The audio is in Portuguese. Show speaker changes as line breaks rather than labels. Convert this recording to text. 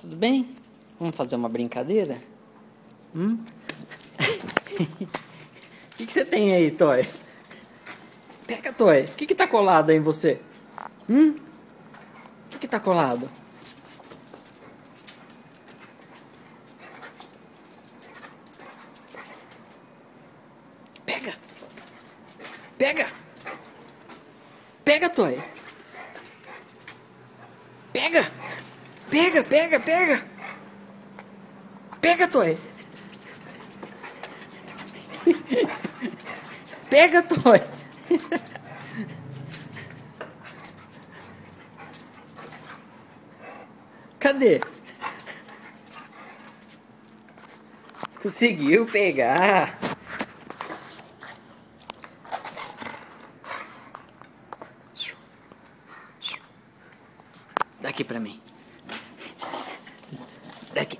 Tudo bem? Vamos fazer uma brincadeira? O que você tem aí, Toy? Pega, Toy. O que tá colado aí em você? O que tá colado? Pega! Pega! Pega, Toy! Pega! Pega, pega, pega! Pega, Toy! Pega, Toy! Cadê? Conseguiu pegar! Daqui pra mim. Daqui.